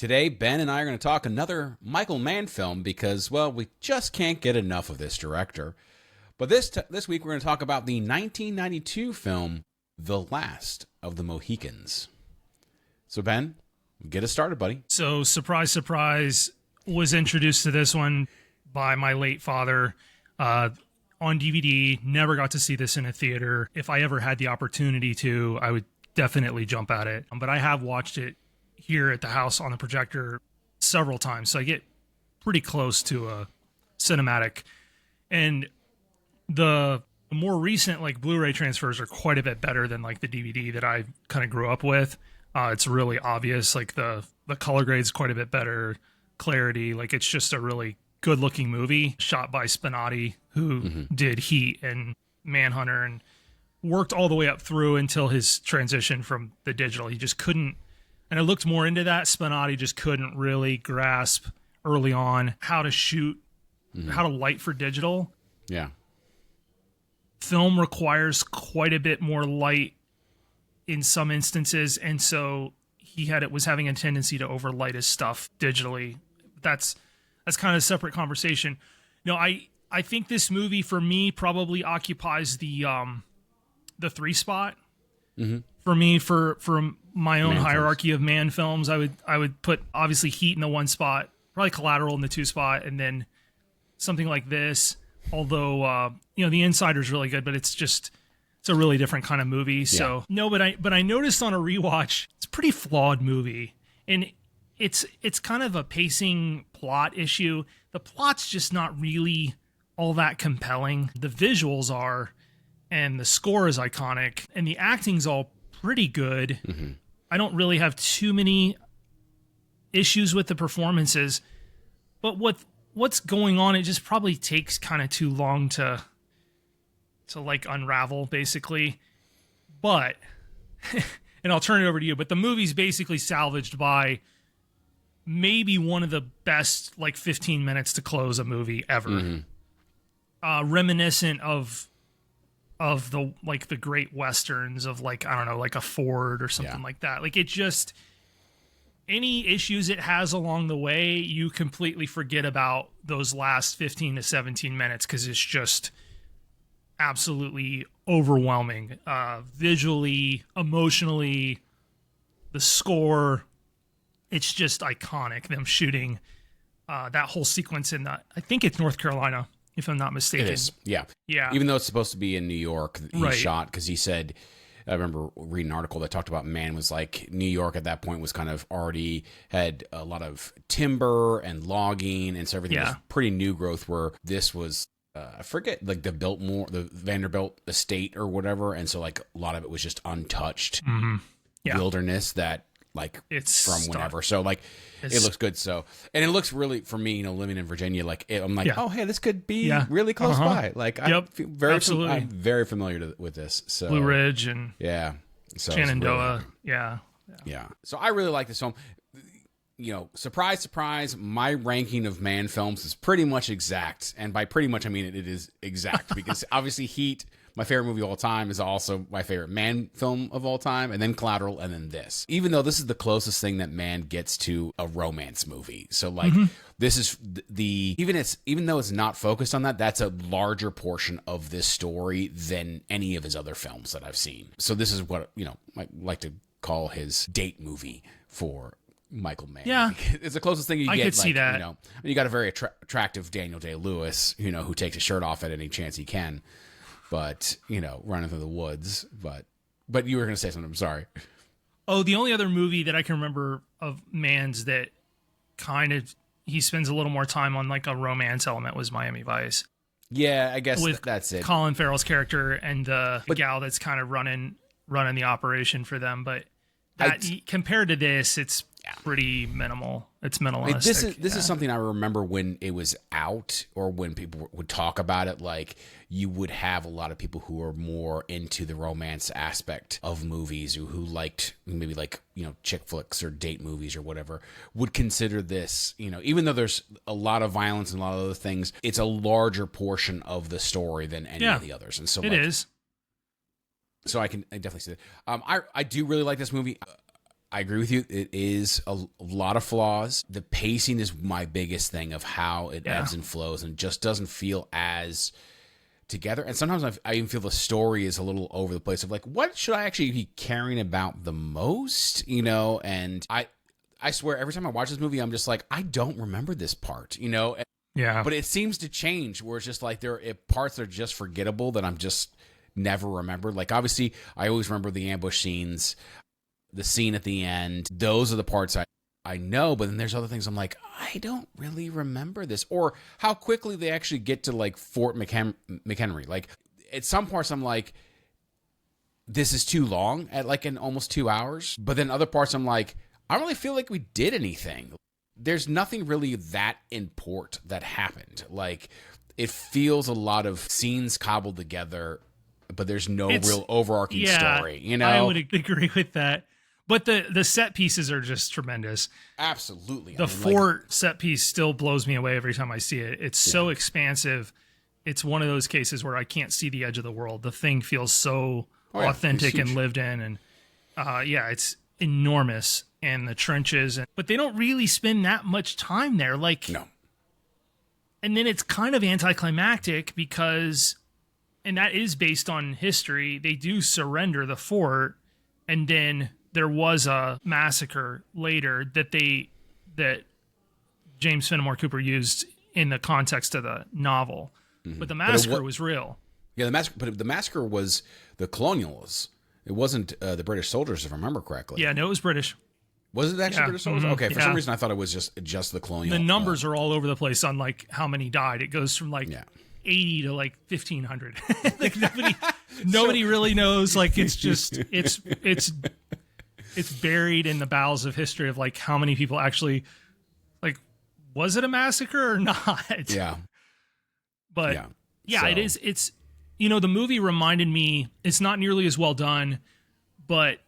Today, Ben and I are going to talk another Michael Mann film because, well, we just can't get enough of this director. But this week, we're going to talk about the 1992 film, The Last of the Mohicans. So, Ben, get us started, buddy. So, surprise, surprise, was introduced to this one by my late father on DVD. Never got to see this in a theater. If I ever had the opportunity to, I would definitely jump at it. But I have watched it here at the house on the projector several times, so I get pretty close to a cinematic. And the more recent Blu-ray transfers are quite a bit better than the DVD that I kind of grew up with. It's really obvious, the color grade's quite a bit better, clarity, it's just a really good looking movie shot by Studi, who did Heat and Manhunter and worked all the way up through until his transition from the digital. He just couldn't, and I looked more into that. Studi just couldn't really grasp early on how to shoot, how to light for digital. Yeah. Film requires quite a bit more light in some instances, and so was having a tendency to overlight his stuff digitally. That's kind of a separate conversation. I think this movie for me probably occupies the 3 spot. For me, for my own hierarchy of Mann films, I would put obviously Heat in the 1 spot, probably Collateral in the 2 spot, and then something like this. Although The Insider's really good, but it's a really different kind of movie. Yeah. So no, but I noticed on a rewatch, it's a pretty flawed movie, and it's kind of a pacing plot issue. The plot's just not really all that compelling. The visuals are, and the score is iconic, and the acting's all pretty good. I don't really have too many issues with the performances, but what's going on, it just probably takes kind of too long to unravel, basically. But and I'll turn it over to you, but the movie's basically salvaged by maybe one of the best 15 minutes to close a movie ever. Reminiscent of the the great westerns of I don't know, a Ford or something like that. It just, any issues it has along the way, you completely forget about those last 15 to 17 minutes because it's just absolutely overwhelming, visually, emotionally. The score, it's just iconic. Them shooting that whole sequence in I think it's North Carolina, if I'm not mistaken. It is, yeah. Yeah. Even though it's supposed to be in New York, he shot, because he said, I remember reading an article that talked about Mann was New York at that point was kind of already had a lot of timber and logging, and so everything was pretty new growth, where this was, I forget, the Vanderbilt estate or whatever, and so a lot of it was just untouched wilderness that it's from whenever. So it looks good. So, and it looks really, for me, living in Virginia, I'm oh, hey, this could be really close by. I feel I'm very familiar with this. So Blue Ridge and so Shenandoah. Really, yeah. So I really like this film. Surprise, surprise, my ranking of Mann films is pretty much exact. And by pretty much, I mean it is exact, because obviously Heat, my favorite movie of all time, is also my favorite Mann film of all time, and then Collateral, and then this. Even though this is the closest thing that Mann gets to a romance movie. So this is even though it's not focused on that, that's a larger portion of this story than any of his other films that I've seen. So this is what, I like to call his date movie for Michael Mann. Yeah. It's the closest thing you get. I could see that. You got a very attractive Daniel Day-Lewis, who takes his shirt off at any chance he can. But, running through the woods. But you were going to say something. I'm sorry. Oh, the only other movie that I can remember of Mann's that kind of, he spends a little more time on a romance element was Miami Vice. Yeah, I guess that's it. Colin Farrell's character and the gal that's kind of running the operation for them. But compared to this, it's pretty minimal. It's minimalistic. This is something I remember when it was out, or when people would talk about it. You would have a lot of people who are more into the romance aspect of movies, who liked maybe chick flicks or date movies or whatever, would consider this, even though there's a lot of violence and a lot of other things, it's a larger portion of the story than any of the others. And so it is. So I definitely see that. I do really like this movie. I agree with you. It is a lot of flaws. The pacing is my biggest thing of how it ebbs and flows and just doesn't feel as together. And sometimes I even feel the story is a little over the place of like, what should I actually be caring about the most? You know, and I swear every time I watch this movie, I'm just like, I don't remember this part, you know? Yeah. But it seems to change where it's just like there are parts that are just forgettable that I'm just never remembered. Like, obviously, I always remember the ambush scenes, the scene at the end. Those are the parts I know, but then there's other things I'm like, I don't really remember this. Or how quickly they actually get to, like, Fort McHenry. Like, at some parts I'm like, this is too long at, like, in almost 2 hours. But then other parts I'm like, I don't really feel like we did anything. There's nothing really that important that happened. Like, it feels a lot of scenes cobbled together, but there's no real overarching story, you know? I would agree with that. But the set pieces are just tremendous. Absolutely. The fort set piece still blows me away every time I see it. It's so expansive. It's one of those cases where I can't see the edge of the world. The thing feels so authentic and lived in. And it's enormous. And the trenches. But they don't really spend that much time there. Like, no. And then it's kind of anticlimactic because, and that is based on history, they do surrender the fort, and then there was a massacre later that James Fenimore Cooper used in the context of the novel. Mm-hmm. But the massacre was real. Yeah, the massacre was the colonials. It wasn't the British soldiers, if I remember correctly. Yeah, no, it was British. Was it actually British soldiers? Mm-hmm. Okay, for some reason I thought it was just the colonial. The numbers are all over the place on like how many died. It goes from like 80 to like 1,500. Like nobody really knows. Like it's just it's buried in the bowels of history of like how many people actually, like, was it a massacre or not? Yeah. But it is. It's, you know, the movie reminded me, it's not nearly as well done, but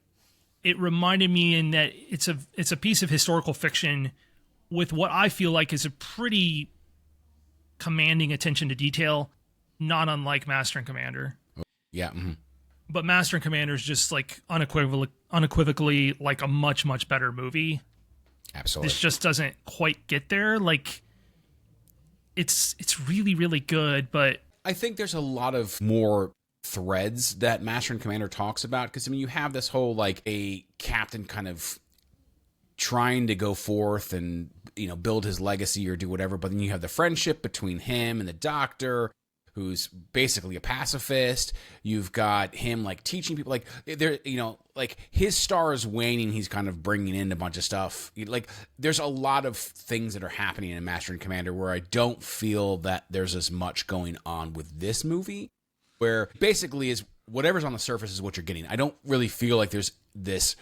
it reminded me in that it's a piece of historical fiction with what I feel like is a pretty commanding attention to detail, not unlike Master and Commander. Yeah. Mm-hmm. But Master and Commander is just like unequivocally like a much, much better movie. Absolutely. This just doesn't quite get there. Like, it's really, really good, but I think there's a lot of more threads that Master and Commander talks about, because I mean you have this whole like a captain kind of trying to go forth and, you know, build his legacy or do whatever, but then you have the friendship between him and the doctor, who's basically a pacifist. You've got him like teaching people, like there, you know, like his star is waning. He's kind of bringing in a bunch of stuff. Like there's a lot of things that are happening in Master and Commander where I don't feel that there's as much going on with this movie, where basically is whatever's on the surface is what you're getting. I don't really feel like there's this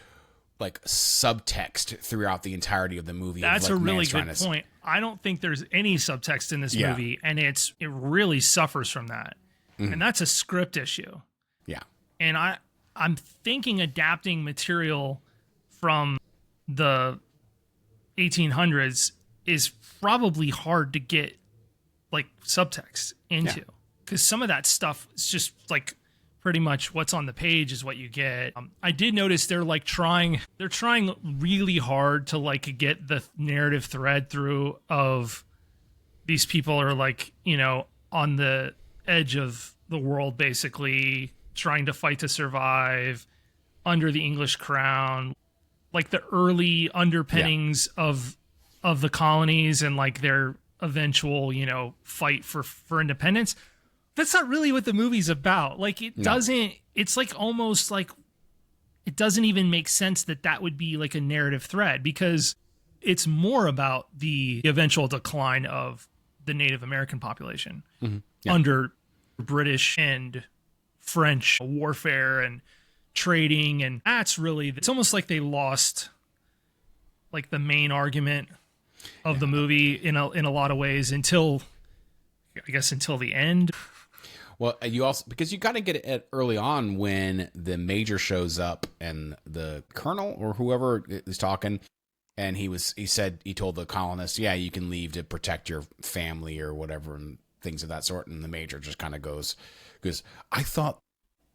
like subtext throughout the entirety of the movie. That's like a really good point. I don't think there's any subtext in this movie, and it really suffers from that. Mm-hmm. And that's a script issue. Yeah. And I'm thinking adapting material from the 1800s is probably hard to get like subtext into. Because some of that stuff is just like pretty much what's on the page is what you get. I did notice they're trying really hard to like get the narrative thread through of these people are like, you know, on the edge of the world, basically trying to fight to survive under the English crown, like the early underpinnings of the colonies and like their eventual, you know, fight for independence. That's not really what the movie's about. Like, it doesn't, it's like almost like it doesn't even make sense that would be like a narrative thread, because it's more about the eventual decline of the Native American population under British and French warfare and trading. And that's really, it's almost like they lost like the main argument of the movie in a lot of ways until the end. Well, you also, because you got to get it early on when the major shows up and the colonel or whoever is talking, and he told the colonists, yeah, you can leave to protect your family or whatever and things of that sort. And the major just kind of goes, I thought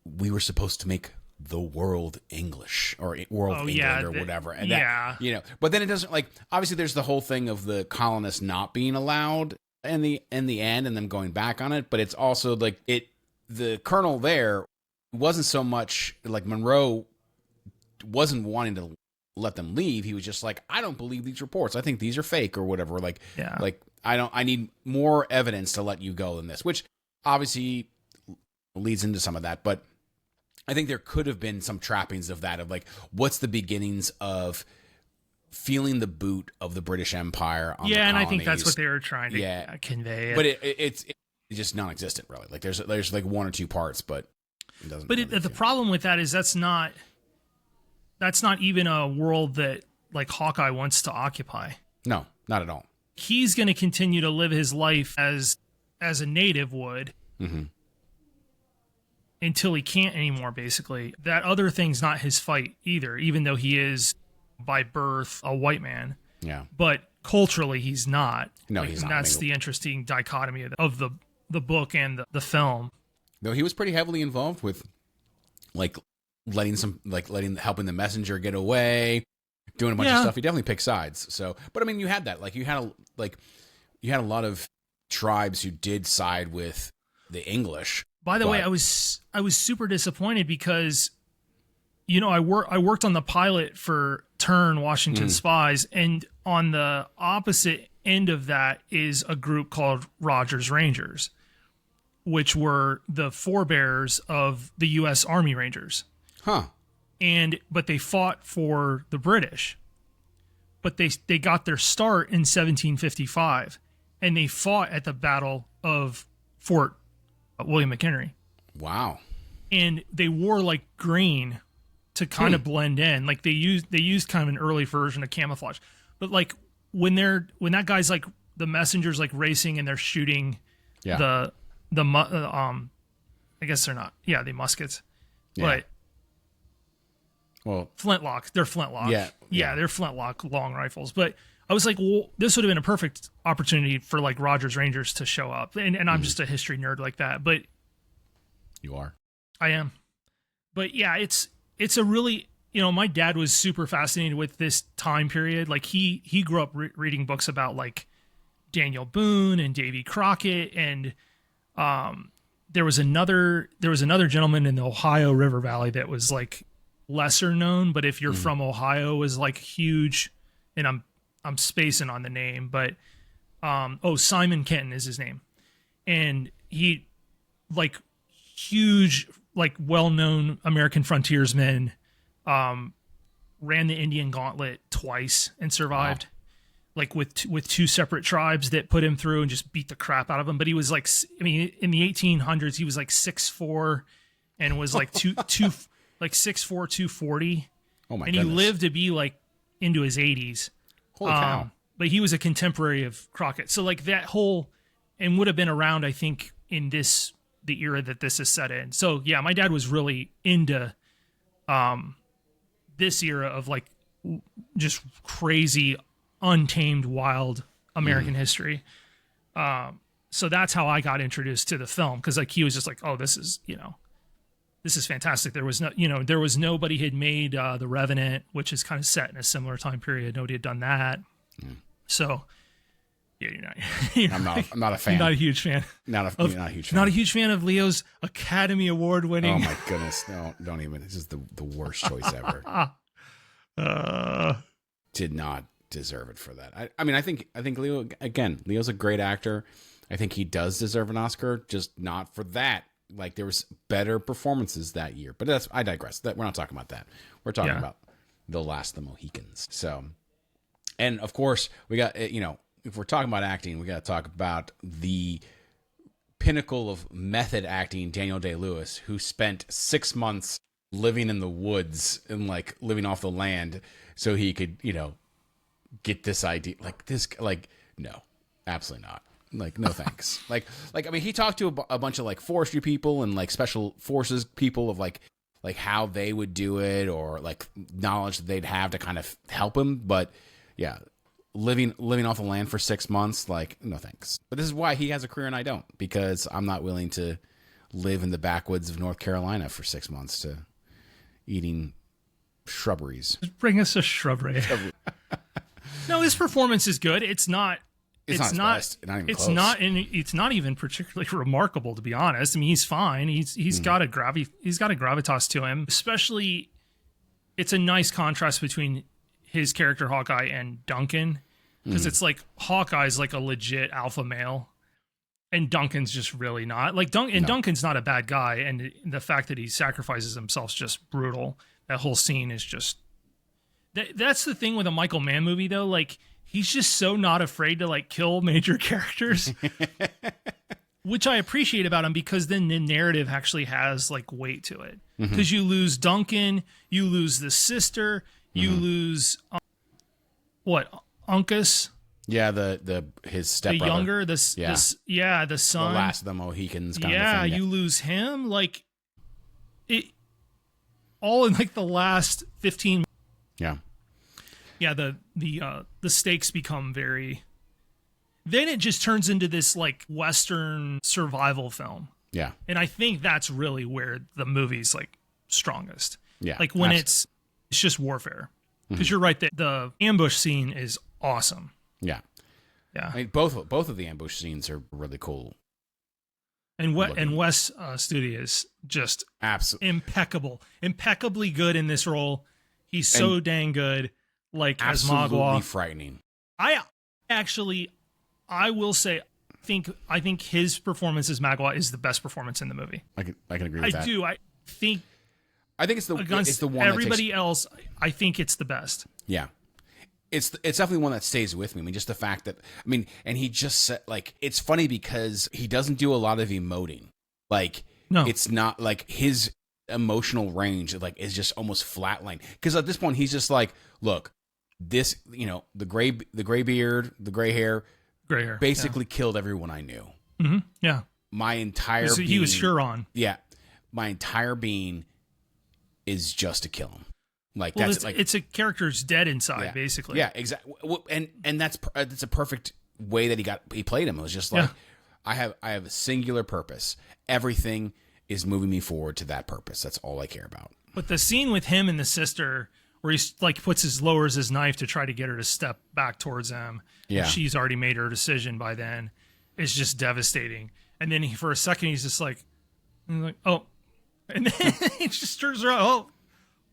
we were supposed to make the world English or world England yeah, or whatever. And yeah. that, but then it doesn't, like, obviously there's the whole thing of the colonists not being allowed in the end and them going back on it. But it's also like the colonel there wasn't so much like Monroe wasn't wanting to let them leave. He was just like, I don't believe these reports. I think these are fake or whatever. Like, I need more evidence to let you go than this, which obviously leads into some of that. But I think there could have been some trappings of that, of like, what's the beginnings of feeling the boot of the British Empire on the and colonies. I think that's what they were trying to convey. But it's just non-existent, really. Like there's like one or two parts, but it doesn't. But the problem with that is that's not even a world that like Hawkeye wants to occupy. No, not at all. He's going to continue to live his life as a native would. Mm-hmm. Until he can't anymore, basically. That other thing's not his fight either, even though he is by birth a white man. Yeah. But culturally, he's not. No, he's not. And that's the interesting dichotomy of the book and the film. No, he was pretty heavily involved with, like, helping the messenger get away, doing a bunch of stuff. He definitely picked sides. So, but I mean, you had that. Like, you had a lot of tribes who did side with the English. By the way, I was super disappointed because, I worked on the pilot for Turn Washington Spies, and on the opposite end of that is a group called Rogers Rangers, which were the forebears of the U.S. Army Rangers. Huh. But they fought for the British, but they got their start in 1755, and they fought at the Battle of Fort William McHenry. Wow. And they wore like green to kind of blend in. Like they used kind of an early version of camouflage. But like when that guy's like the messenger's like racing and they're shooting I guess they're not. Yeah, the muskets. Yeah. But flintlock. They're flintlock. Yeah, they're flintlock long rifles. But I was like, well, this would have been a perfect opportunity for like Rogers Rangers to show up. And I'm just a history nerd like that. But you are. I am. But yeah, it's a really, my dad was super fascinated with this time period. Like he grew up reading books about like Daniel Boone and Davy Crockett, and there was another gentleman in the Ohio River Valley that was like lesser known, but if you're from Ohio, was like huge. And I'm spacing on the name, but Simon Kenton is his name, and he like huge, like well-known American frontiersman, ran the Indian Gauntlet twice and survived. Wow. Like with two separate tribes that put him through and just beat the crap out of him. But he was like, I mean, in the 1800s, he was like 6'4", and was like 6'4", 240. Oh my and goodness. He lived to be like into his 80s. Holy cow. But he was a contemporary of Crockett. So like that whole, and would have been around, I think, in the era that this is set in. So yeah, my dad was really into this era of like just crazy, untamed, wild American history. So that's how I got introduced to the film, because like he was just like, oh, this is fantastic. There was nobody had made The Revenant, which is kind of set in a similar time period. Nobody had done that. So yeah, I'm not a fan. Not a huge fan. Not a huge fan. Not a huge fan of Leo's Academy Award winning. Oh my goodness. No, don't even. This is the worst choice ever. Did not deserve it for that. I mean, I think Leo, again, Leo's a great actor. I think he does deserve an Oscar, just not for that. Like there was better performances that year, but I digress. We're not talking about that. We're talking about The Last of the Mohicans. So, and of course we got, if we're talking about acting, we got to talk about the pinnacle of method acting, Daniel Day-Lewis, who spent 6 months living in the woods and like living off the land so he could, get this idea. No, absolutely not. Like, no thanks. like, I mean, he talked to a bunch of like forestry people and like special forces people of like how they would do it, or like knowledge that they'd have to kind of help him. But yeah, living off the land for 6 months, like, no thanks. But this is why he has a career and I don't, because I'm not willing to live in the backwoods of North Carolina for 6 months to eating shrubberies. Bring us a shrubbery. No, his performance is good. It's not It's not even it's close. it's not even particularly remarkable, to be honest. I mean, he's fine. He's got a gravitas to him. Especially, it's a nice contrast between his character Hawkeye and Duncan, because it's like Hawkeye's like a legit alpha male, and Duncan's just really not. Like Duncan's not a bad guy, and the fact that he sacrifices himself is just brutal. That whole scene is just that's the thing with a Michael Mann movie, though. Like, he's just so not afraid to like kill major characters, which I appreciate about him, because then the narrative actually has like weight to it. Because you lose Duncan, you lose the sister, you lose Uncas. Yeah, his stepbrother. The younger, the son. The last of the Mohicans kind of thing. You lose him. Like, it all in like the last 15 minutes. Yeah. Yeah, the stakes become very. Then it just turns into this like Western survival film. Yeah. And I think that's really where the movie's like strongest. Yeah. Like when it's just warfare. Because you're right, the ambush scene is awesome. Yeah. Yeah. I mean, both of the ambush scenes are really cool. And Wes Studi is just absolutely impeccably good in this role. He's so dang good. Like, as Magua, absolutely frightening. I will say, I think his performance as Magua is the best performance in the movie. I can agree with that. I do. I think it's the one everybody else. I think it's the best. Yeah. It's definitely one that stays with me. I mean, just the fact that, and he just said, like, it's funny because he doesn't do a lot of emoting. Like, no, it's not like his emotional range, like, is just almost flatline. Because at this point, he's just like, look, this, the gray beard, the gray hair basically killed everyone I knew. Mm-hmm. Yeah. My entire being, he was Huron. Yeah. My entire being is just to kill him. Like, well, that's it's a character's dead inside, basically. Yeah, exactly. And that's a perfect way that he played him. It was just like, I have a singular purpose. Everything is moving me forward to that purpose. That's all I care about. But the scene with him and the sister, where he like lowers his knife to try to get her to step back towards him, and she's already made her decision by then, is just devastating. And then for a second, he's just like, oh, and then he just turns around, oh.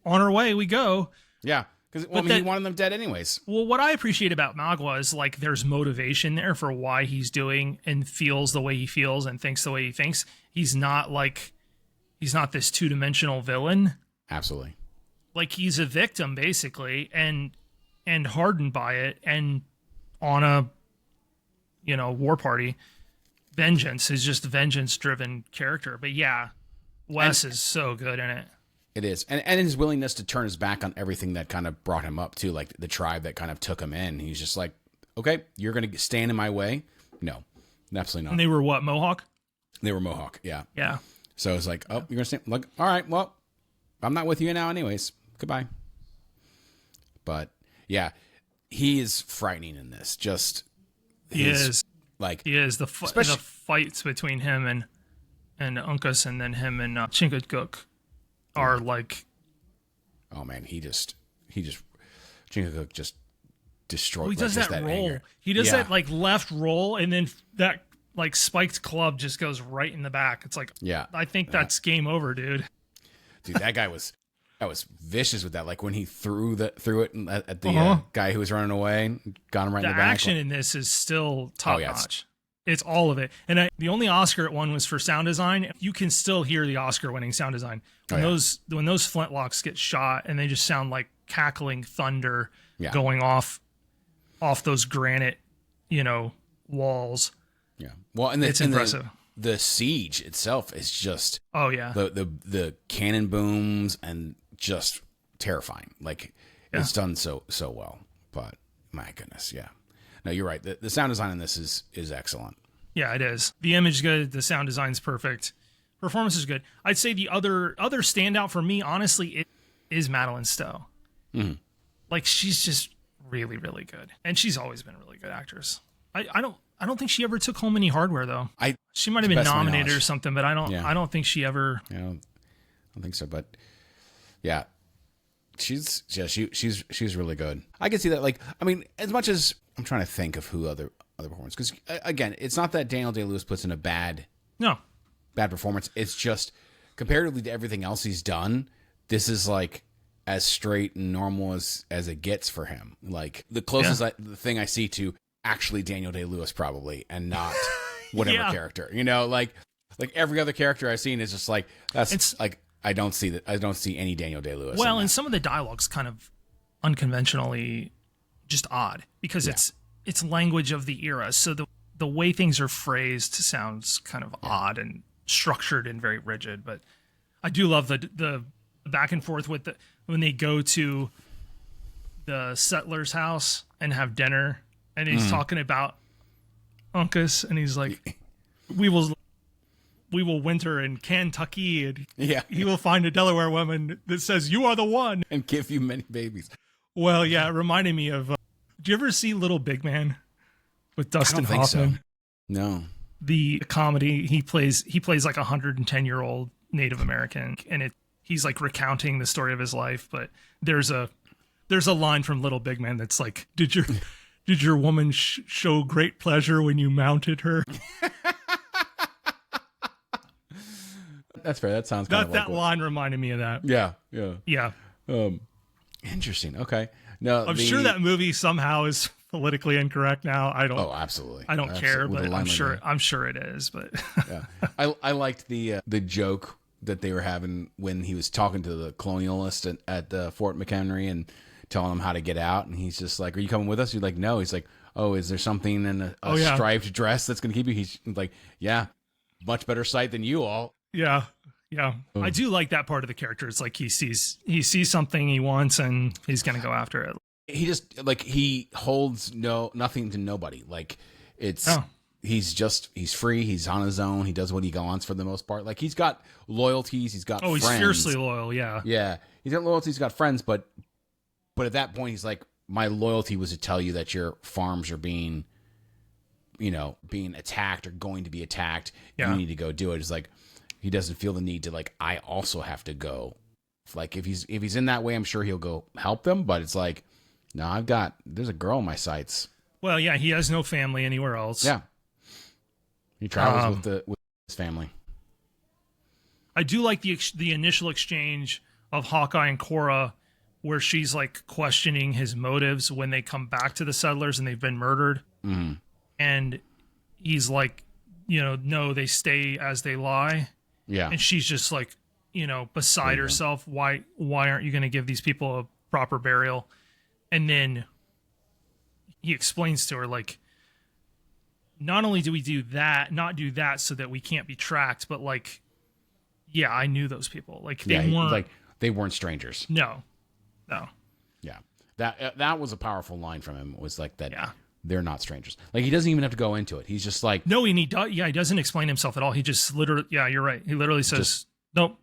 On our way we go. Yeah, because he wanted them dead anyways. Well, what I appreciate about Magua is like there's motivation there for why he's doing and feels the way he feels and thinks the way he thinks. He's not this two-dimensional villain. Absolutely. Like, he's a victim basically, and hardened by it, and on a war party. Vengeance is just a vengeance-driven character. But yeah, Wes is so good in it. It is. And his willingness to turn his back on everything that kind of brought him up, too, like the tribe that kind of took him in. He's just like, okay, you're going to stand in my way? No, absolutely not. And they were what, Mohawk? They were Mohawk, yeah. Yeah. So it's like, oh, you're going to stand? Like, all right, well, I'm not with you now anyways. Goodbye. But, yeah, he is frightening in this. Just he is. Like, he is. The fights between him and Uncas, and then him and Chingachgook are like, oh man, Chingachgook just destroyed. He does that roll. Anger. He does that like left roll, and then that like spiked club just goes right in the back. It's like, I think that's game over, dude. Dude, that guy was vicious with that. Like when he threw it at the guy who was running away, got him right in the back. The action in this is still top notch. It's all of it. And the only Oscar it won was for sound design. You can still hear the Oscar-winning sound design. When those flintlocks get shot and they just sound like cackling thunder going off those granite, walls. Yeah. Well, and it's impressive. The siege itself is just the cannon booms and just terrifying. Like it's done so well. But my goodness, yeah. No, you're right. The sound design in this is excellent. Yeah, it is. The image is good. The sound design's perfect. Performance is good. I'd say the other standout for me, honestly, is Madeline Stowe. Mm-hmm. Like, she's just really, really good, and she's always been a really good actress. I don't think she ever took home any hardware though. She might have been nominated or something, but I don't think she ever. Yeah, I don't think so. But Yeah. She's really good. I can see that. Like, I mean, as much as I'm trying to think of who other performers, because again, it's not that Daniel Day-Lewis puts in a bad performance. It's just comparatively to everything else he's done, this is like as straight and normal as it gets for him. Like the closest the thing I see to actually Daniel Day-Lewis probably, and not whatever character. You know, like every other character I've seen is just like that's like. I don't see that. I don't see any Daniel Day-Lewis. Well, and some of the dialogue's kind of unconventionally just odd because it's language of the era. So the way things are phrased sounds kind of odd and structured and very rigid. But I do love the back and forth with when they go to the settler's house and have dinner, and he's talking about Uncas, and he's like, we will winter in Kentucky, and he will find a Delaware woman that says, you are the one. And give you many babies. Well, yeah, it reminded me of, did you ever see Little Big Man with Dustin Hoffman? So. No. The comedy, he plays like 110-year-old Native American, and he's like recounting the story of his life, but there's a line from Little Big Man that's like, did your woman show great pleasure when you mounted her? That's fair. That sounds kind of like that line reminded me of that. Yeah. Interesting. Okay. No, I'm sure that movie somehow is politically incorrect now. I don't. Oh, absolutely. I don't care, but I'm sure it is. But I liked the joke that they were having when he was talking to the colonialist at Fort McHenry and telling him how to get out, and he's just like, "Are you coming with us?" He's like, "No." He's like, "Oh, is there something in a striped dress that's going to keep you?" He's like, "Yeah, much better sight than you all." Yeah. I do like that part of the character. It's like he sees something he wants and he's going to go after it. He just like he holds nothing to nobody. Like he's free. He's on his own. He does what he wants for the most part. Like he's got loyalties. He's got friends. He's fiercely loyal. Yeah. He's got loyalties. He's got friends. But at that point, he's like, my loyalty was to tell you that your farms are being attacked or going to be attacked. Yeah. You need to go do it. It's like. He doesn't feel the need to like, I also have to go. Like if he's in that way, I'm sure he'll go help them. But it's like, no, there's a girl in my sights. Well, yeah, he has no family anywhere else. Yeah. He travels with his family. I do like the initial exchange of Hawkeye and Cora where she's like questioning his motives when they come back to the settlers and they've been murdered. Mm-hmm. And he's like, no, they stay as they lie. Yeah. And she's just like, beside herself. Why aren't you going to give these people a proper burial? And then he explains to her, like, not only do we not do that so that we can't be tracked, but like, yeah, I knew those people. Like they weren't strangers. No. Yeah. That was a powerful line from him. It was like that. Yeah. They're not strangers. Like he doesn't even have to go into it. He's just like he doesn't explain himself at all. He just literally you're right. He literally says nope,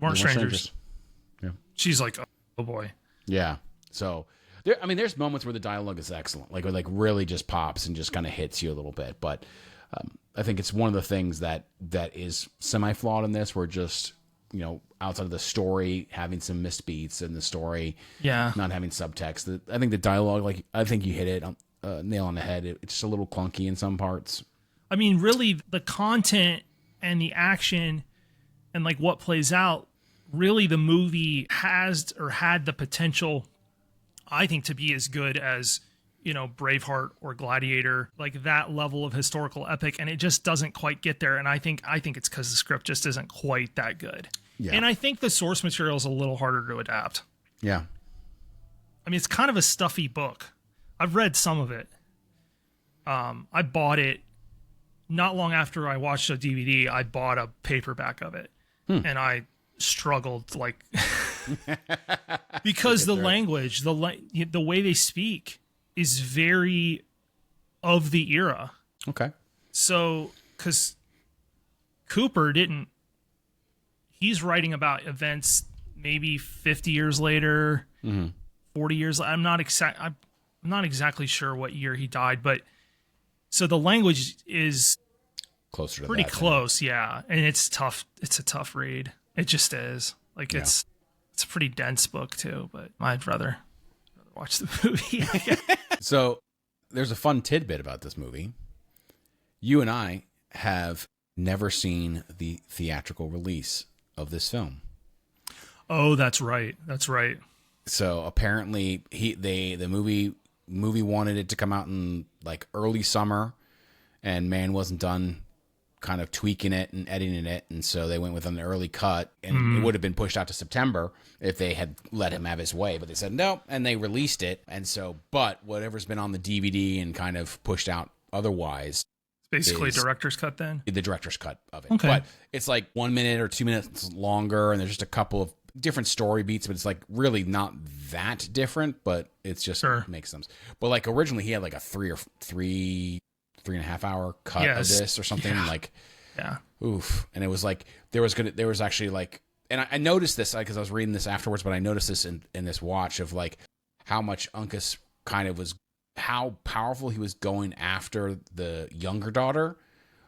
weren't strangers. Yeah. She's like, oh boy. Yeah. So there's moments where the dialogue is excellent. Like really just pops and just kind of hits you a little bit. But I think it's one of the things that is semi flawed in this. Where just outside of the story having some missed beats and the story, not having subtext. I think the dialogue, like I think you hit it. Nail on the head. It's just a little clunky in some parts. I mean, really, the content and the action and like what plays out, really the movie has or had the potential, I think, to be as good as, Braveheart or Gladiator, like that level of historical epic, and it just doesn't quite get there. And I think it's because the script just isn't quite that good. Yeah. And I think the source material is a little harder to adapt. Yeah. I mean, it's kind of a stuffy book. I've read some of it. I bought it not long after I watched a DVD. I bought a paperback of it, and I struggled like because the language, the way they speak is very of the era. Okay. So, because Cooper he's writing about events maybe 50 years later, 40 years. I'm not exactly sure what year he died, but so the language is closer to pretty close, yeah. And it's tough. It's a tough read. It just is. Like it's It's a pretty dense book too, but I'd rather watch the movie. So there's a fun tidbit about this movie. You and I have never seen the theatrical release of this film. Oh, that's right. That's right. So apparently the movie wanted it to come out in like early summer, and Mann wasn't done kind of tweaking it and editing it, and so they went with an early cut, and it would have been pushed out to September if they had let him have his way, but they said no, and they released it. And so, but whatever's been on the DVD and kind of pushed out otherwise, basically director's cut then? The director's cut of it. Okay. But it's like 1 minute or 2 minutes longer, and there's just a couple of different story beats, but it's like really not that different, but it's just makes them. But like originally he had like a three and a half hour cut of this or something. Like, oof. And it was like, there was actually like, and I noticed this because I was reading this afterwards, but I noticed this in this watch of like how much Uncas kind of was, how powerful he was going after the younger daughter,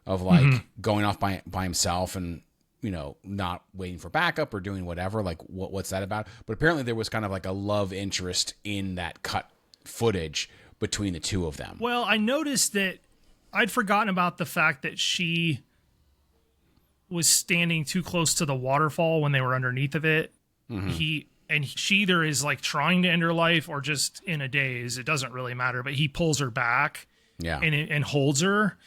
of like going off by himself and, you know, not waiting for backup or doing whatever. Like what's that about? But apparently there was kind of like a love interest in that cut footage between the two of them. Well, I noticed that I'd forgotten about the fact that she was standing too close to the waterfall when they were underneath of it. She either is like trying to end her life or just in a daze. It doesn't really matter, but he pulls her back and holds her.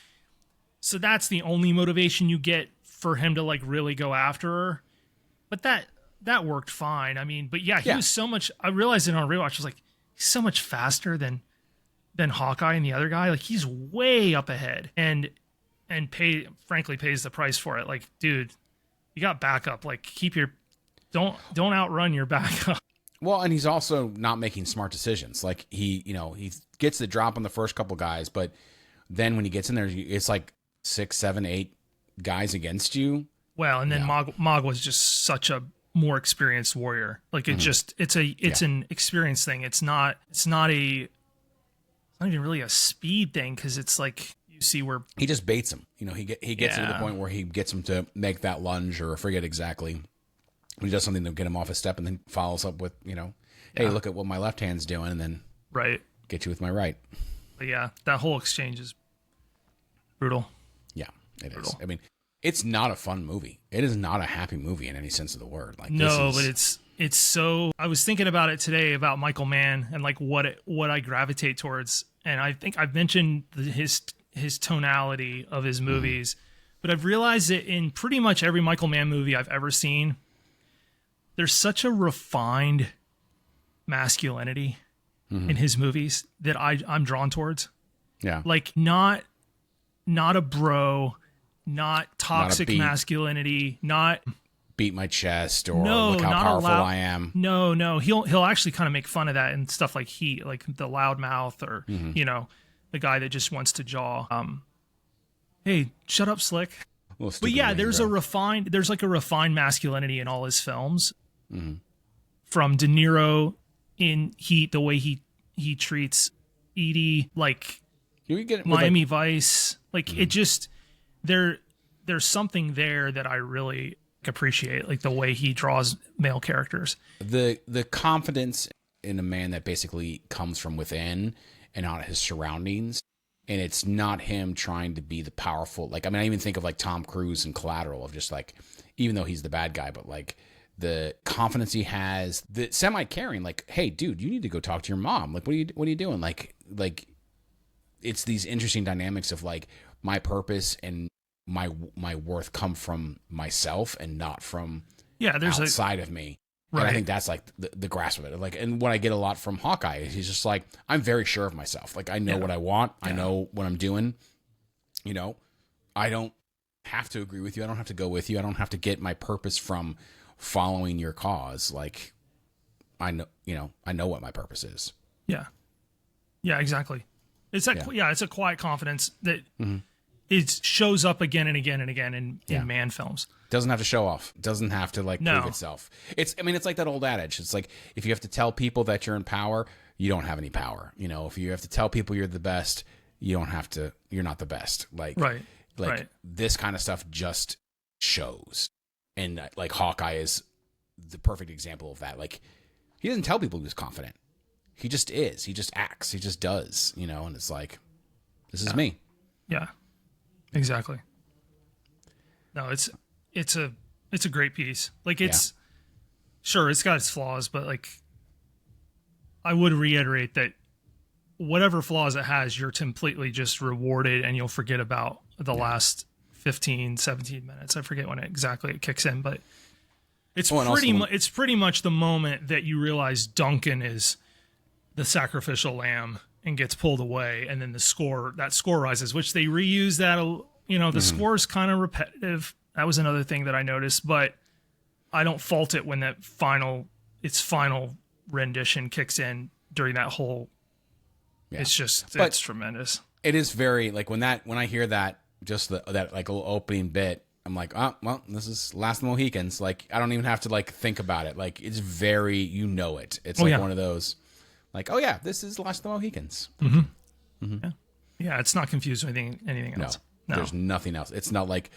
So that's the only motivation you get for him to like really go after her. But that worked fine. I mean, but yeah, he was so much, I realized it on rewatch. I was like, he's so much faster than Hawkeye and the other guy. Like he's way up ahead and frankly pays the price for it. Like, dude, you got backup. Like don't outrun your backup. Well, and he's also not making smart decisions. Like he gets the drop on the first couple guys, but then when he gets in there, it's like 6, 7, 8 guys against you. Well, and then Magua was just such a more experienced warrior. Like it's an experience thing. It's not even really a speed thing, because it's like you see where he just baits him. You know, he gets to the point where he gets him to make that lunge, or I forget exactly. He does something to get him off his step, and then follows up with, you know, hey, look at what my left hand's doing, and then get you with my right. But yeah, that whole exchange is brutal. Yeah, it is. I mean, it's not a fun movie. It is not a happy movie in any sense of the word. Like but it's so. I was thinking about it today about Michael Mann and like what I gravitate towards, and I think I've mentioned his tonality of his movies, but I've realized that in pretty much every Michael Mann movie I've ever seen, there's such a refined masculinity in his movies that I'm drawn towards. Yeah, like not a bro, not toxic masculinity, not beat my chest or look how powerful I am. No, he'll actually kind of make fun of that and stuff like Heat, like the loudmouth, or you know, the guy that just wants to jaw. Hey, shut up, Slick. But yeah, there's a refined masculinity in all his films. From De Niro in Heat, the way he treats Edie, like Miami Vice, like it just there's something there that I really appreciate, like the way he draws male characters. The confidence in a man that basically comes from within and not his surroundings, and it's not him trying to be the powerful. Like, I mean, I even think of like Tom Cruise in Collateral, of just like, even though he's the bad guy, but like the confidence he has, the semi-caring, like, hey, dude, you need to go talk to your mom. Like, what are you doing? Like it's these interesting dynamics of like my purpose and my worth come from myself and not from there's outside of me. Right. And I think that's like the grasp of it. Like, and what I get a lot from Hawkeye is he's just like, I'm very sure of myself. Like, I know what I want. I know what I'm doing. You know, I don't have to agree with you. I don't have to go with you. I don't have to get my purpose from following your cause. Like, I know what my purpose is. Yeah. Yeah, exactly. It's that, it's a quiet confidence that it shows up again and again and again in Mann films. Doesn't have to show off. Doesn't have to like prove itself. It's like that old adage. It's like, if you have to tell people that you're in power, you don't have any power. You know, if you have to tell people you're the best, you're not the best. Like, this kind of stuff just shows. And like Hawkeye is the perfect example of that. Like, he doesn't tell people he was confident. He just is. He just acts. He just does, you know, and it's like, this is me. Yeah, exactly. No, it's a great piece. Like, it's sure, it's got its flaws, but like, I would reiterate that whatever flaws it has, you're completely just rewarded, and you'll forget about the last 15, 17 minutes. I forget when exactly it kicks in, but it's it's pretty much the moment that you realize Duncan is the sacrificial lamb and gets pulled away, and then that score rises, which they reuse that, you know, the score is kind of repetitive. That was another thing that I noticed, but I don't fault it when its final rendition kicks in during that whole, it's tremendous. It is very, like, when I hear that, just that like little opening bit, I'm like, oh, well, this is Last of the Mohicans. Like, I don't even have to like think about it. Like, it's very, you know it. It's one of those, like, oh yeah, this is Last of the Mohicans. Yeah, it's not confused with anything else. No, there's nothing else. It's not like,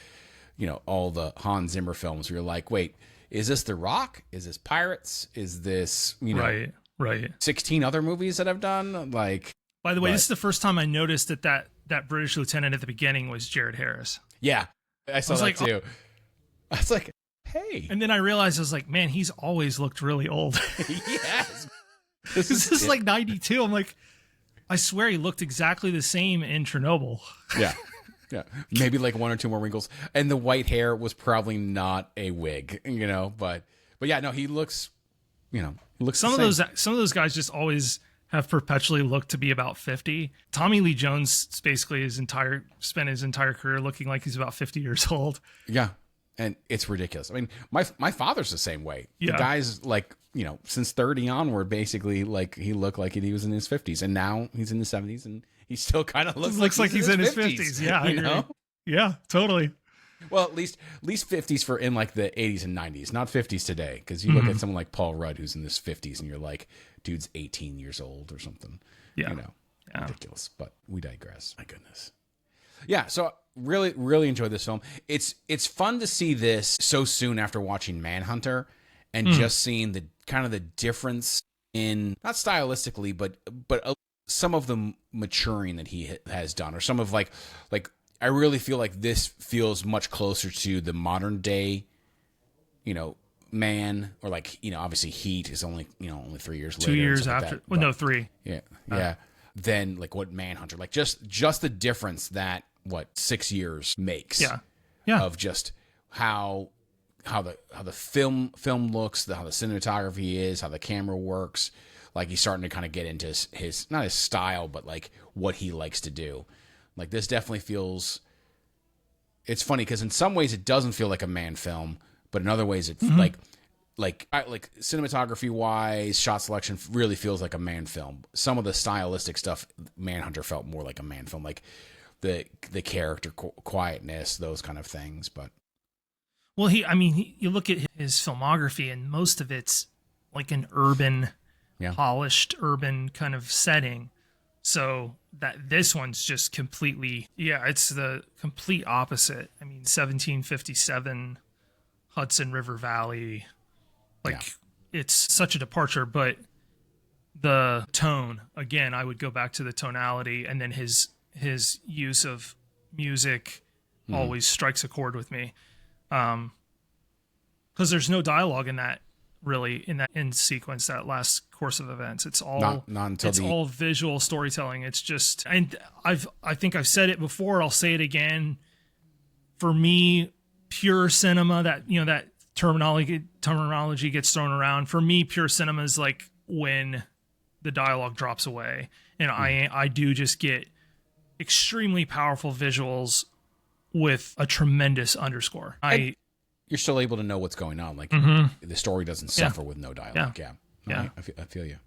you know, all the Hans Zimmer films where you're like, wait, is this The Rock? Is this Pirates? Is this, you know, right 16 other movies that I've done? Like, by the way, this is the first time I noticed that British lieutenant at the beginning was Jared Harris. Yeah, I saw that too. I was like, hey. And then I realized, I was like, man, he's always looked really old. Yes. This is like 92. I'm like, I swear he looked exactly the same in Chernobyl. Yeah. Yeah. Maybe like one or two more wrinkles. And the white hair was probably not a wig, you know, but yeah, no, he looks, you know, some of those guys just always have perpetually looked to be about 50. Tommy Lee Jones basically spent his entire career looking like he's about 50 years old. Yeah. And it's ridiculous. I mean, my father's the same way. Yeah. The guy's like, you know, since 30 onward, basically, like, he looked like he was in his 50s, and now he's in his 70s, and he still kind of looks like he's in his 50s. Yeah, you know? Yeah, totally. Well, at least 50s for in like the 80s and 90s, not 50s today. Because you look at someone like Paul Rudd, who's in his 50s, and you're like, dude's 18 years old or something. Yeah, you know, ridiculous. But we digress. My goodness. Yeah, so really, really enjoyed this film. It's fun to see this so soon after watching Manhunter, and just seeing the kind of the difference in, not stylistically, but some of the maturing that he has done, or some of like I really feel like this feels much closer to the modern day, you know, Man, or like, you know, obviously Heat is only 3 years later. 2 years after. That, well, no, 3. Yeah. Yeah. Then like what Manhunter, like just the difference that 6 years makes. Yeah. Yeah. Of just how the film looks, how the cinematography is, how the camera works. Like, he's starting to kind of get into his not his style, but like what he likes to do. Like, this definitely feels. It's funny because in some ways it doesn't feel like a Man film, but in other ways it like cinematography wise, shot selection really feels like a Man film. Some of the stylistic stuff, Manhunter felt more like a Man film, like the character quietness, those kind of things. But well, you look at his filmography, and most of it's like an urban, polished urban kind of setting. So that this one's just completely, it's the complete opposite. I mean, 1757, Hudson River Valley, it's such a departure. But the tone, again, I would go back to the tonality, and then his use of music always strikes a chord with me. Because there's no dialogue in that, really, in that end sequence, that last course of events. It's all all visual storytelling. It's just, and I think I've said it before, I'll say it again. For me, pure cinema, that terminology gets thrown around. For me, pure cinema is like when the dialogue drops away, and I do just get extremely powerful visuals with a tremendous underscore. You're still able to know what's going on. Like, the story doesn't suffer with no dialogue. Yeah. I feel you.